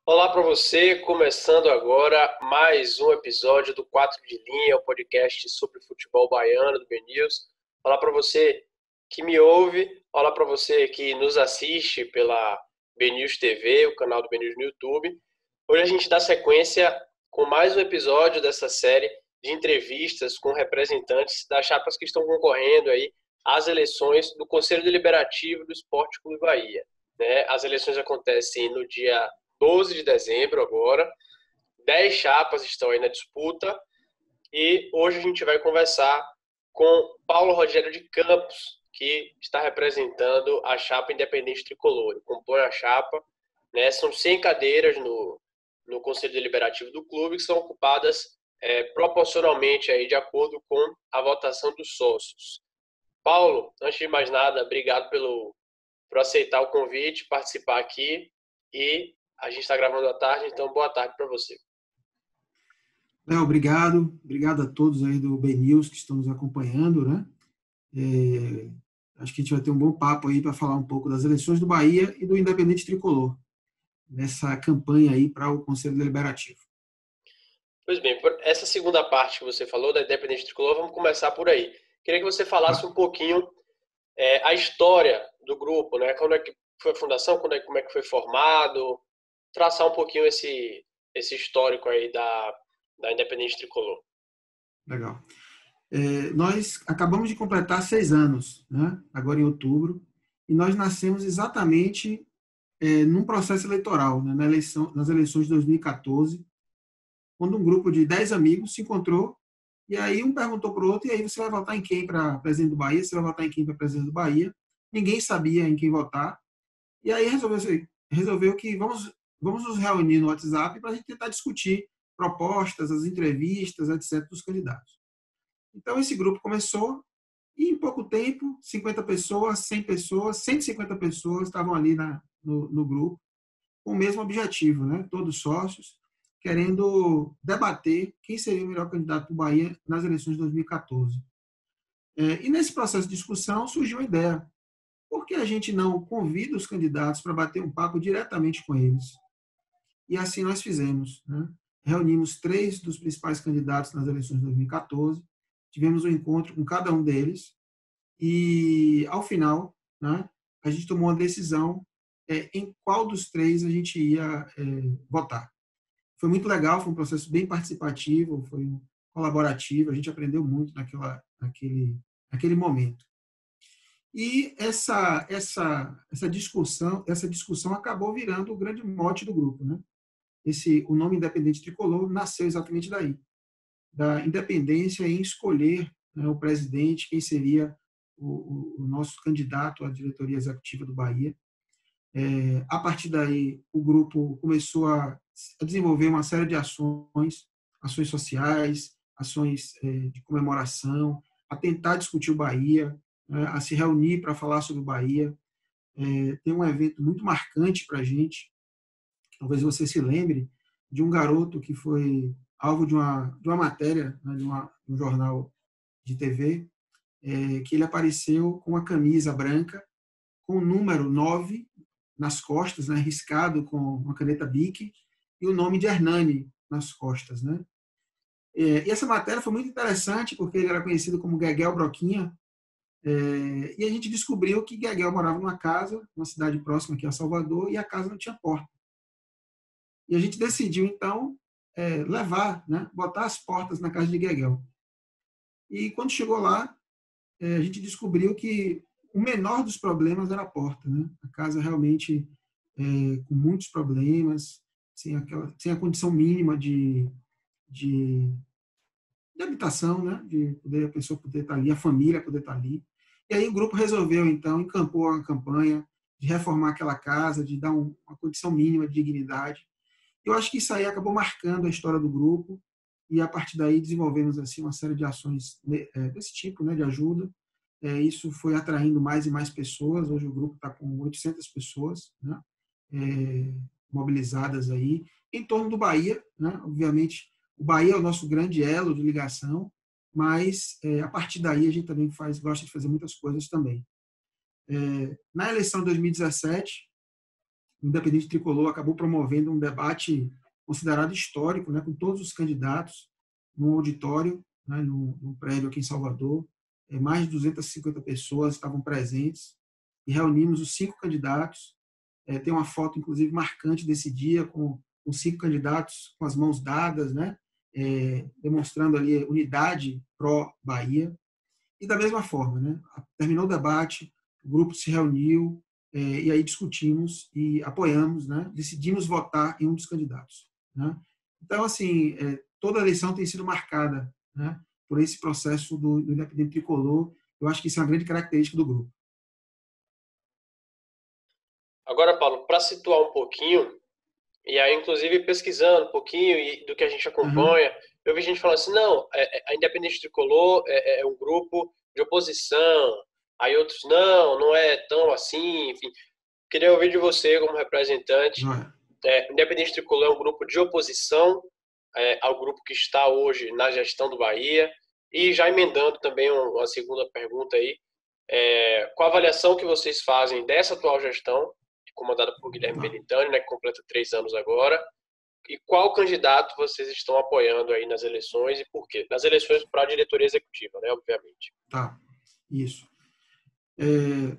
Olá para você, começando agora mais um episódio do 4 de Linha, o podcast sobre futebol baiano do BNews. Olá para você que me ouve, olá para você que nos assiste pela BNews TV, o canal do BNews no YouTube. Hoje a gente dá sequência com mais um episódio dessa série de entrevistas com representantes das chapas que estão concorrendo aí às eleições do Conselho Deliberativo do Esporte Clube Bahia. As eleições acontecem no dia 12 de dezembro agora. 10 chapas estão aí na disputa e hoje a gente vai conversar com Paulo Rogério de Campos, que está representando a chapa Independente Tricolor. Ele compõe a chapa, né? São 100 cadeiras no Conselho Deliberativo do clube que são ocupadas proporcionalmente aí de acordo com a votação dos sócios. Paulo, antes de mais nada, obrigado por aceitar o convite, participar aqui e a gente está gravando à tarde, então boa tarde para você. Léo, obrigado a todos aí do BNews que estão nos acompanhando, né? Acho que a gente vai ter um bom papo aí para falar um pouco das eleições do Bahia e do Independente Tricolor, nessa campanha aí para o Conselho Deliberativo. Pois bem, por essa segunda parte que você falou da Independente Tricolor, vamos começar por aí. Queria que você falasse um pouquinho a história do grupo, né? Quando é que foi a fundação, como é que foi formado, traçar um pouquinho esse histórico aí da Independente Tricolor. Legal. Nós acabamos de completar 6 anos, né? Agora em outubro, e nós nascemos exatamente num processo eleitoral, né? Nas eleições de 2014, quando um grupo de 10 amigos se encontrou, e aí um perguntou para o outro, e aí você vai votar em quem para presidente do Bahia? Você vai votar em quem para presidente do Bahia? Ninguém sabia em quem votar, e aí resolveu que vamos nos reunir no WhatsApp para a gente tentar discutir propostas, as entrevistas, etc., dos candidatos. Então, esse grupo começou, e em pouco tempo, 50 pessoas, 100 pessoas, 150 pessoas estavam ali no grupo, com o mesmo objetivo, né? Todos sócios, querendo debater quem seria o melhor candidato do Bahia nas eleições de 2014. E nesse processo de discussão surgiu a ideia: por que a gente não convida os candidatos para bater um papo diretamente com eles? E assim nós fizemos, né? Reunimos 3 dos principais candidatos nas eleições de 2014, tivemos um encontro com cada um deles e, ao final, né, a gente tomou uma decisão em qual dos 3 a gente ia votar. Foi muito legal, foi um processo bem participativo, foi colaborativo, a gente aprendeu muito naquele momento. E essa discussão acabou virando o grande mote do grupo, né? O nome Independente Tricolor nasceu exatamente daí, da independência em escolher, né, o presidente, quem seria o nosso candidato à diretoria executiva do Bahia. A partir daí, o grupo começou a desenvolver uma série de ações sociais, ações de comemoração, a tentar discutir o Bahia, a se reunir para falar sobre o Bahia. Tem um evento muito marcante para a gente, talvez você se lembre, de um garoto que foi alvo de uma matéria, né, de um jornal de TV, que ele apareceu com uma camisa branca, com o número 9 nas costas, né, riscado com uma caneta Bic, e o nome de Hernani nas costas, né? E essa matéria foi muito interessante, porque ele era conhecido como Gueguel Broquinha, e a gente descobriu que Gueguel morava numa casa, numa cidade próxima aqui a Salvador, e a casa não tinha porta. E a gente decidiu, então, levar, né, botar as portas na casa de Gueguel. E quando chegou lá, a gente descobriu que o menor dos problemas era a porta, né? A casa realmente com muitos problemas, sem a condição mínima de, de habitação, né? De poder, a pessoa poder estar ali, a família poder estar ali. E aí o grupo resolveu, então, encampou a campanha de reformar aquela casa, de dar uma condição mínima de dignidade. Eu acho que isso aí acabou marcando a história do grupo, e a partir daí desenvolvemos assim uma série de ações desse tipo, né, de ajuda. Isso foi atraindo mais e mais pessoas. Hoje o grupo está com 800 pessoas, né, mobilizadas aí em torno do Bahia, né? Obviamente o Bahia é o nosso grande elo de ligação, mas a partir daí a gente também gosta de fazer muitas coisas também. Na eleição de 2017 o Independente Tricolor acabou promovendo um debate considerado histórico, né, com todos os candidatos num auditório, né, num prédio aqui em Salvador. Mais de 250 pessoas estavam presentes e reunimos os 5 candidatos. Tem uma foto, inclusive, marcante desse dia, com os 5 candidatos com as mãos dadas, né, demonstrando ali unidade pró-Bahia. E da mesma forma, né, terminou o debate, o grupo se reuniu, e aí discutimos e apoiamos, né, decidimos votar em um dos candidatos. Né? Então, assim, toda a eleição tem sido marcada, né, por esse processo do Independente Tricolor. Eu acho que isso é uma grande característica do grupo. Agora, Paulo, para situar um pouquinho, e aí, inclusive, pesquisando um pouquinho do que a gente acompanha, eu vi gente falando assim, não, a Independente Tricolor é um grupo de oposição, aí outros, não é tão assim, enfim. Queria ouvir de você, como representante. Independente Tricolor é um grupo de oposição ao grupo que está hoje na gestão do Bahia. E já emendando também uma segunda pergunta aí, qual a avaliação que vocês fazem dessa atual gestão, comandada por Guilherme Belintani, né, que completa 3 anos agora, e qual candidato vocês estão apoiando aí nas eleições e por quê? Nas eleições para a diretoria executiva, né, obviamente. Tá, isso.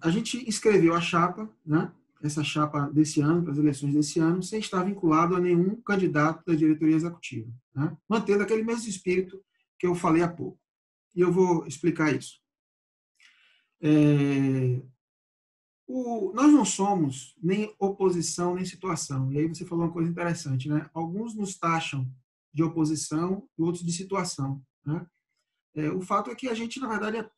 A gente inscreveu a chapa, né, essa chapa desse ano, para as eleições desse ano, sem estar vinculado a nenhum candidato da diretoria executiva, né, mantendo aquele mesmo espírito que eu falei há pouco. E eu vou explicar isso. Nós não somos nem oposição nem situação. E aí você falou uma coisa interessante, né? Alguns nos taxam de oposição e outros de situação, né? O fato é que a gente, na verdade, é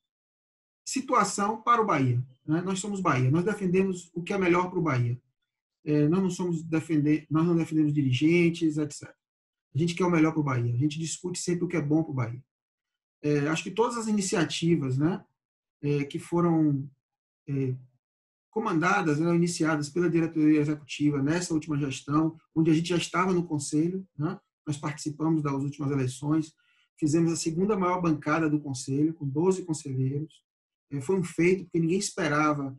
situação para o Bahia, né? Nós somos Bahia, nós defendemos o que é melhor para o Bahia. Nós não defendemos dirigentes, etc. A gente quer o melhor para o Bahia. A gente discute sempre o que é bom para o Bahia. Acho que todas as iniciativas, né, que foram comandadas, né, iniciadas pela diretoria executiva nessa última gestão, onde a gente já estava no conselho, né? Nós participamos das últimas eleições, fizemos a segunda maior bancada do conselho, com 12 conselheiros. Foi um feito, porque ninguém esperava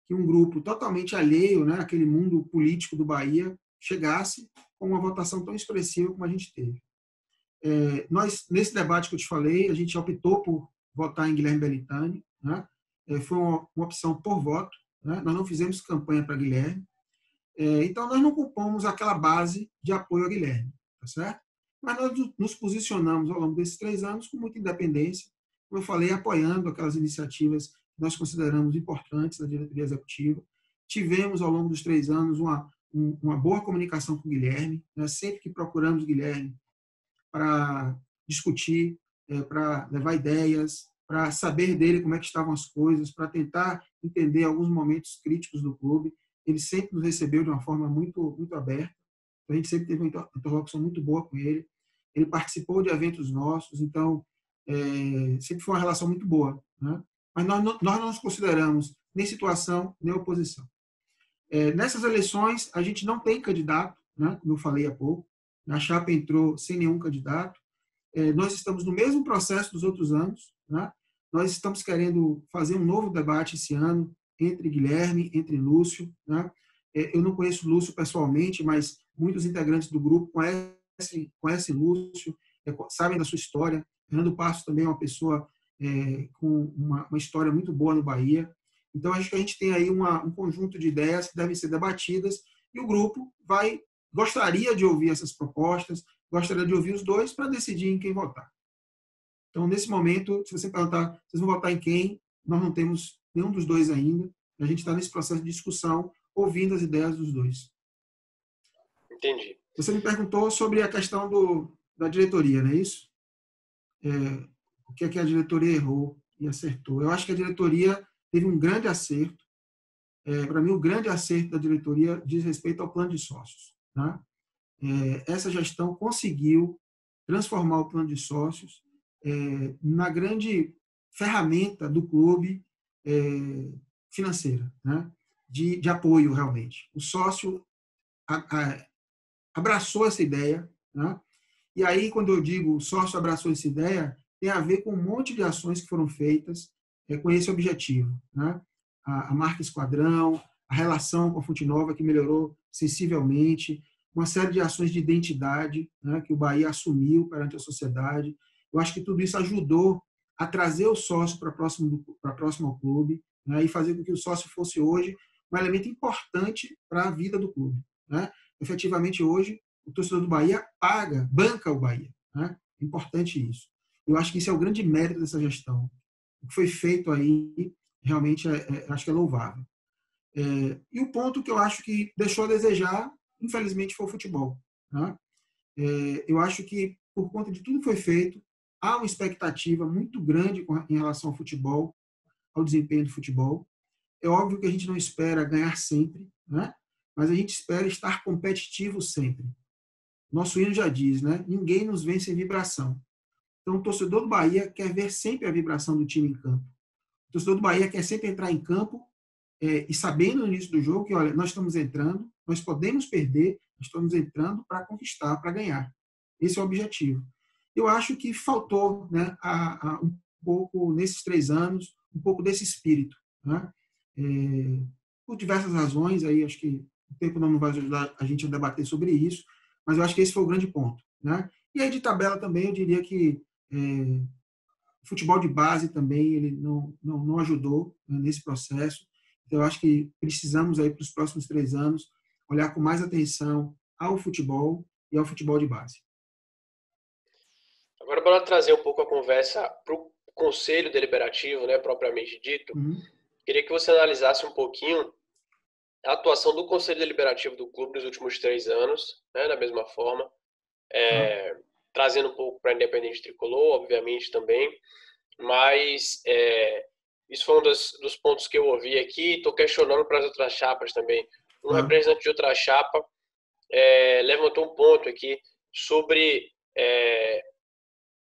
que um grupo totalmente alheio, né, àquele mundo político do Bahia chegasse com uma votação tão expressiva como a gente teve. Nós, nesse debate que eu te falei, a gente optou por votar em Guilherme Belintani, né? Foi uma opção por voto, né? Nós não fizemos campanha para Guilherme, então nós não compomos aquela base de apoio a Guilherme, tá certo? Mas nós nos posicionamos ao longo desses 3 anos com muita independência, como eu falei, apoiando aquelas iniciativas que nós consideramos importantes da diretoria executiva. Tivemos, ao longo dos 3 anos, uma boa comunicação com o Guilherme, né? Sempre que procuramos o Guilherme para discutir, para levar ideias, para saber dele como é que estavam as coisas, para tentar entender alguns momentos críticos do clube. Ele sempre nos recebeu de uma forma muito, muito aberta. A gente sempre teve uma interlocução muito boa com ele. Ele participou de eventos nossos, então sempre foi uma relação muito boa, né? Mas nós não nos consideramos nem situação, nem oposição. Nessas eleições, a gente não tem candidato, né? Como eu falei há pouco. A chapa entrou sem nenhum candidato. Nós estamos no mesmo processo dos outros anos, né? Nós estamos querendo fazer um novo debate esse ano entre Guilherme, entre Lúcio, né? Eu não conheço Lúcio pessoalmente, mas muitos integrantes do grupo conhecem Lúcio, sabem da sua história. Fernando Passos também é uma pessoa com uma história muito boa no Bahia. Então, acho que a gente tem aí um conjunto de ideias que devem ser debatidas e o grupo gostaria de ouvir essas propostas, gostaria de ouvir os dois para decidir em quem votar. Então, nesse momento, se você perguntar, vocês vão votar em quem? Nós não temos nenhum dos dois ainda. A gente está nesse processo de discussão, ouvindo as ideias dos dois. Entendi. Você me perguntou sobre a questão da diretoria, não é isso? O que é que a diretoria errou e acertou? Eu acho que a diretoria teve um grande acerto. Para mim, o grande acerto da diretoria diz respeito ao plano de sócios, né? Essa gestão conseguiu transformar o plano de sócios na grande ferramenta do clube financeira, né? De apoio, realmente. O sócio abraçou essa ideia, né? E aí, quando eu digo o sócio abraçou essa ideia, tem a ver com um monte de ações que foram feitas com esse objetivo, né? A marca Esquadrão, a relação com a Fonte Nova, que melhorou sensivelmente, uma série de ações de identidade, né, que o Bahia assumiu perante a sociedade. Eu acho que tudo isso ajudou a trazer o sócio para próximo ao clube, né, e fazer com que o sócio fosse hoje um elemento importante para a vida do clube. Né? Efetivamente, hoje, o torcedor do Bahia banca o Bahia. Né? É importante isso. Eu acho que isso é o grande mérito dessa gestão. O que foi feito aí, realmente, acho que é louvável. E o ponto que eu acho que deixou a desejar, infelizmente, foi o futebol. Né? Eu acho que, por conta de tudo que foi feito, há uma expectativa muito grande em relação ao futebol, ao desempenho do futebol. É óbvio que a gente não espera ganhar sempre, né? Mas a gente espera estar competitivo sempre. Nosso hino já diz, né? Ninguém nos vence em vibração. Então, o torcedor do Bahia quer ver sempre a vibração do time em campo. O torcedor do Bahia quer sempre entrar em campo e sabendo no início do jogo que, olha, nós estamos entrando, nós podemos perder, nós estamos entrando para conquistar, para ganhar. Esse é o objetivo. Eu acho que faltou, né, um pouco, nesses 3 anos, um pouco desse espírito. Né? Por diversas razões, aí acho que o tempo não vai ajudar a gente a debater sobre isso, mas eu acho que esse foi o grande ponto. Né? E aí, de tabela também, eu diria que o futebol de base também ele não ajudou, né, nesse processo. Então, eu acho que precisamos, aí para os próximos 3 anos, olhar com mais atenção ao futebol e ao futebol de base. Agora, para trazer um pouco a conversa para o Conselho Deliberativo, né, propriamente dito, queria que você analisasse um pouquinho a atuação do Conselho Deliberativo do clube nos últimos 3 anos, né, da mesma forma, trazendo um pouco para a Independente Tricolor, obviamente, também, mas isso foi um dos pontos que eu ouvi aqui. Estou questionando para as outras chapas também. Um representante de outra chapa levantou um ponto aqui sobre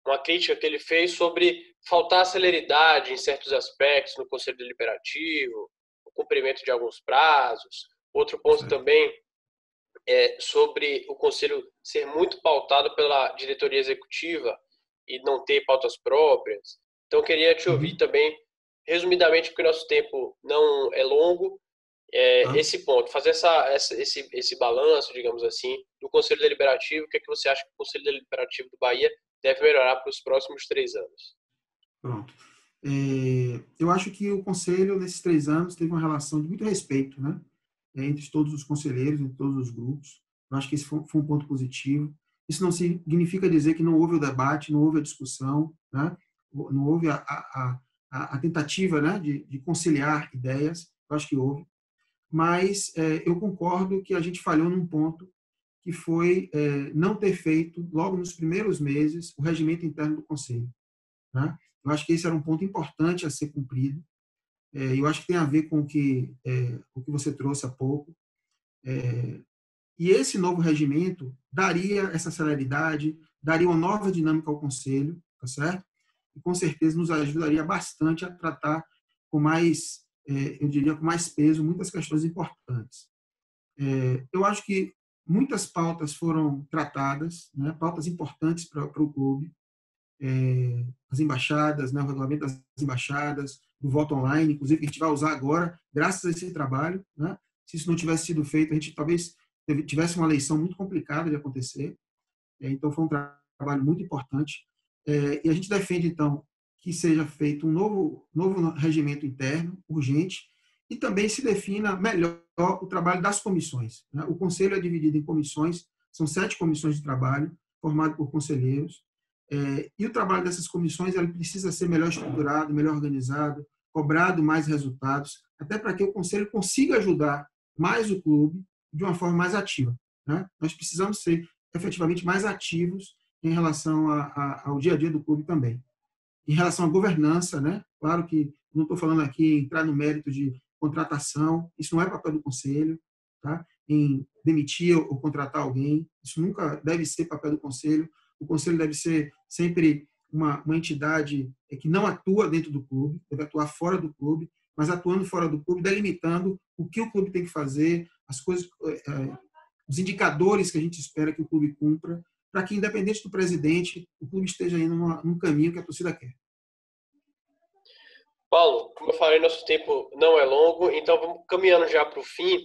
uma crítica que ele fez sobre faltar celeridade em certos aspectos no Conselho Deliberativo, o cumprimento de alguns prazos. Outro ponto também é sobre o Conselho ser muito pautado pela diretoria executiva e não ter pautas próprias. Então, eu queria te ouvir também, resumidamente, porque o nosso tempo não é longo, esse ponto, fazer esse balanço, digamos assim, do Conselho Deliberativo. O que é que você acha que o Conselho Deliberativo do Bahia deve melhorar para os próximos 3 anos? Pronto. Eu acho que o Conselho, nesses 3 anos, teve uma relação de muito respeito, né? Entre todos os conselheiros, entre todos os grupos. Eu acho que esse foi um ponto positivo. Isso não significa dizer que não houve o debate, não houve a discussão, né? Não houve a tentativa, né, de conciliar ideias. Eu acho que houve. Mas eu concordo que a gente falhou num ponto, que foi não ter feito, logo nos primeiros meses, o regimento interno do Conselho. Né? Eu acho que esse era um ponto importante a ser cumprido. Eu acho que tem a ver com o que você trouxe há pouco. E esse novo regimento daria essa celeridade, daria uma nova dinâmica ao Conselho, tá certo? E com certeza nos ajudaria bastante a tratar com mais, eu diria, com mais peso, muitas questões importantes. Eu acho que muitas pautas foram tratadas, né? Pautas importantes para o clube, as embaixadas, né? O regulamento das embaixadas, o voto online, inclusive, que a gente vai usar agora, graças a esse trabalho. Né? Se isso não tivesse sido feito, a gente talvez tivesse uma eleição muito complicada de acontecer. Então, foi um trabalho muito importante. E a gente defende, então, que seja feito um novo regimento interno, urgente, e também se defina melhor o trabalho das comissões. Né? O Conselho é dividido em comissões, são 7 comissões de trabalho, formadas por conselheiros, e o trabalho dessas comissões ele precisa ser melhor estruturado, melhor organizado, cobrado mais resultados, até para que o Conselho consiga ajudar mais o clube de uma forma mais ativa. Né? Nós precisamos ser efetivamente mais ativos em relação ao dia a dia do clube também. Em relação à governança, né? Claro que não estou falando aqui entrar no mérito de contratação, isso não é papel do Conselho, tá? Em demitir ou contratar alguém, isso nunca deve ser papel do Conselho. O Conselho deve ser sempre uma entidade que não atua dentro do clube, deve atuar fora do clube, mas atuando fora do clube, delimitando o que o clube tem que fazer, as coisas, os indicadores que a gente espera que o clube cumpra, para que, independente do presidente, o clube esteja indo num caminho que a torcida quer. Paulo, como eu falei, nosso tempo não é longo, então vamos caminhando já para o fim.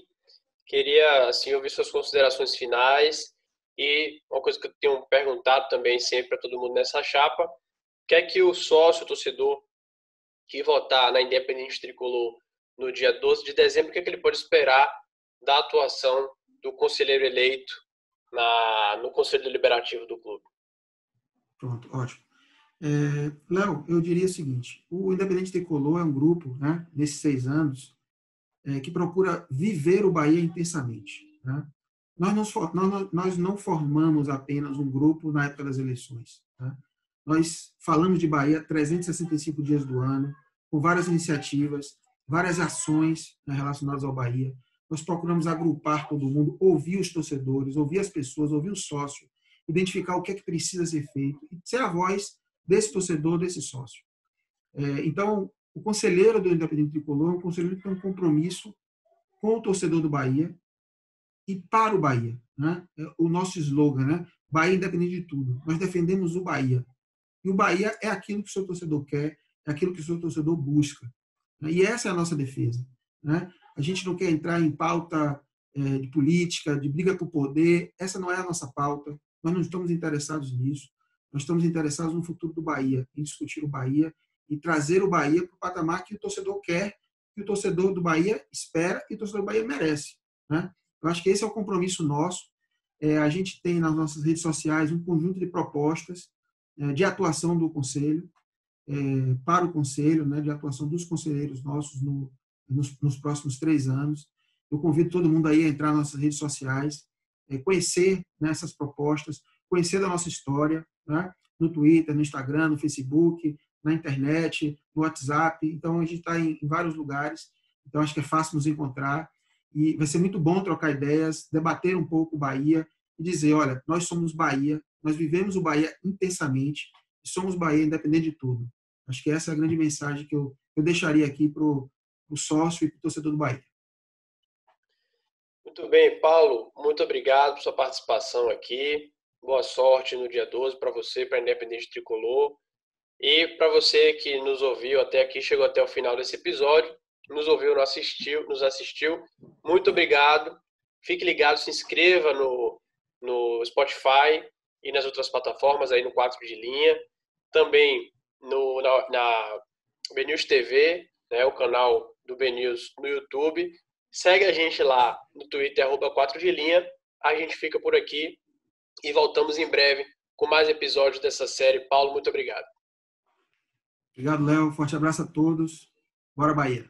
Queria, assim, ouvir suas considerações finais e uma coisa que eu tenho perguntado também sempre para todo mundo nessa chapa, que é que o sócio, o torcedor que votar na Independente Tricolor no dia 12 de dezembro, o que é que ele pode esperar da atuação do conselheiro eleito no Conselho Deliberativo do clube? Pronto, ótimo. Léo, eu diria o seguinte: o Independente Tricolor é um grupo, né, nesses 6 anos, que procura viver o Bahia intensamente. Né? Nós não formamos apenas um grupo na época das eleições. Né? Nós falamos de Bahia 365 dias do ano, com várias iniciativas, várias ações, né, relacionadas ao Bahia. Nós procuramos agrupar todo mundo, ouvir os torcedores, ouvir as pessoas, ouvir o sócio, identificar o que é que precisa ser feito e ser a voz desse torcedor, desse sócio. Então, o conselheiro do Independente Tricolor é um conselheiro que tem um compromisso com o torcedor do Bahia e para o Bahia. Né? O nosso slogan, né? Bahia independente de tudo. Nós defendemos o Bahia. E o Bahia é aquilo que o seu torcedor quer, é aquilo que o seu torcedor busca. Né? E essa é a nossa defesa. Né? A gente não quer entrar em pauta de política, de briga por poder. Essa não é a nossa pauta. Nós não estamos interessados nisso. Nós estamos interessados no futuro do Bahia, em discutir o Bahia e trazer o Bahia para o patamar que o torcedor quer, que o torcedor do Bahia espera e o torcedor do Bahia merece. Né? Eu acho que esse é o compromisso nosso. A gente tem nas nossas redes sociais um conjunto de propostas de atuação do Conselho, para o Conselho, né, de atuação dos conselheiros nossos nos próximos 3 anos. Eu convido todo mundo aí a entrar nas nossas redes sociais, conhecer, né, essas propostas, conhecer da nossa história, né, no Twitter, no Instagram, no Facebook, na internet, no WhatsApp. Então, a gente está em vários lugares, então acho que é fácil nos encontrar e vai ser muito bom trocar ideias, debater um pouco o Bahia e dizer, olha, nós somos Bahia, nós vivemos o Bahia intensamente e somos Bahia independente de tudo. Acho que essa é a grande mensagem que eu deixaria aqui para o sócio e para o torcedor do Bahia. Muito bem, Paulo, muito obrigado por sua participação aqui. Boa sorte no dia 12 para você, para a Independente Tricolor. E para você que nos ouviu até aqui, chegou até o final desse episódio, nos ouviu, nos assistiu, muito obrigado. Fique ligado, se inscreva no Spotify e nas outras plataformas aí no 4 de linha. Também na BNews TV, né, o canal do BNews no YouTube. Segue a gente lá no Twitter, @4 de linha. A gente fica por aqui e voltamos em breve com mais episódios dessa série. Paulo, muito obrigado. Obrigado, Léo. Forte abraço a todos. Bora, Bahia.